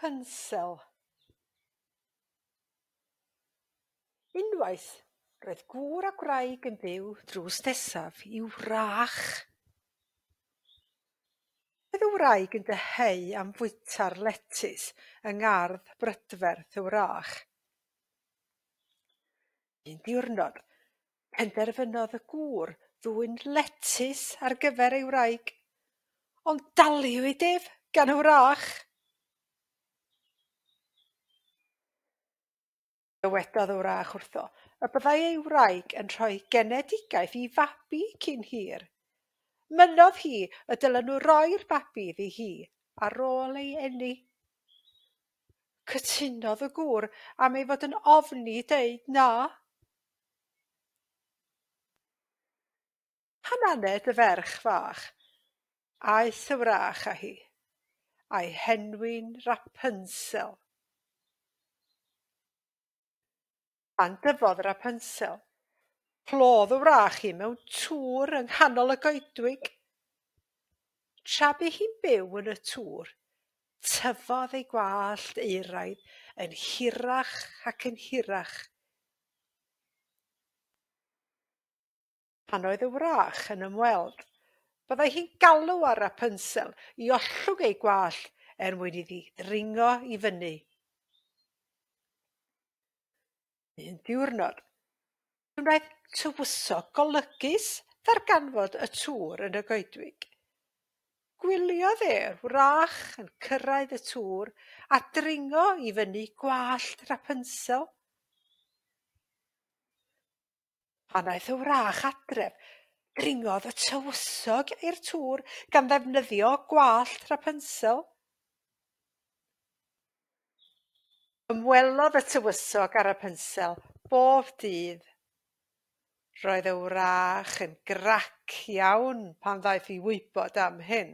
Rapunzel. Unwaith, roedd gŵr a gwraig yn byw drws nesaf i'w wrach. Roedd y wraig yn deheu am fwyta'r letys yng ngardd brydferth y wrach. Un diwrnod, penderfynodd y gŵr ddwyn letys ar gyfer ei wraig, ond daliwyd ef gan y wrach. Dywedodd y wrach wrtho y byddai ei wraig yn rhoi genedigaeth i fabi cyn hir. Mynnodd hi y dylen nhw roi'r babi iddi hi ar ôl ei eni. Cytunodd y gŵr am ei fod yn ofni deud na. Hananed y ferch fach, aeth y wrach â hi, a'i henwi'n Rapunzel. Pan dyfodd Rapunzel, clodd y wrach hi mewn tŵr yng nghanol y goedwig. Tra bu hi'n byw yn y tŵr, tyfodd ei gwallt euraidd yn hirach ac yn hirach. Pan oedd y wrach yn ymweld, byddai hi'n galw ar Rapunzel i ollwng ei gwallt mwyn iddi ddringo i fyny. Un diwrnod, wnaeth tywysog golygus ddarganfod y tŵr yn y goedwig. Gwyliodd e'r wrach yn cyrraedd y tŵr a dringo i fyny gwallt Rapunzel. Pan aeth y wrach adref, dringodd y tywysog i'r tŵr gan ddefnyddio gwallt Rapunzel. Ymwelodd y tywysog ar Rapunzel bob dydd. Roedd y wrach yn grac iawn pan ddaeth i wybod am hyn.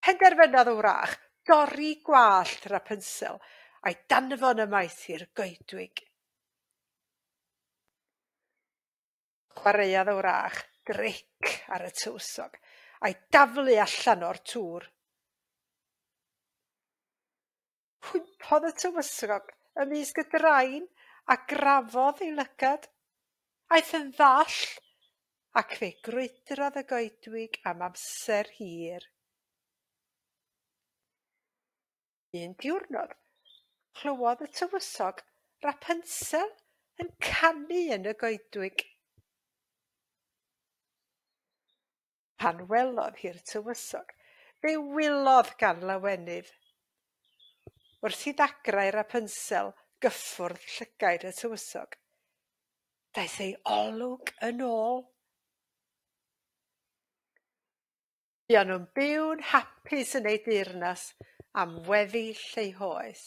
Penderfynodd y wrach dorri gwallt Rapunzel a'i danfon ymaith i'r goedwig. Chwaraeodd y wrach dric ar y tywysog a'i daflu allan o'r tŵr. Hwympodd y tywysog ymysg y drain a grafodd ei lygad. Aeth yn ddall ac fe grwydrodd y goedwig am amser hir. Un diwrnod, clywodd y tywysog Rapunzel yn canu yn y goedwig. Pan welodd hi'r tywysog, fe wylodd gan lawenydd. Wrth i ddagrau Rapunzel gyffwrdd llygaid y tywysog, daeth ei olwg yn ôl. Buon nhw'n byw'n hapus yn ei deyrnas am weddill ei hoes.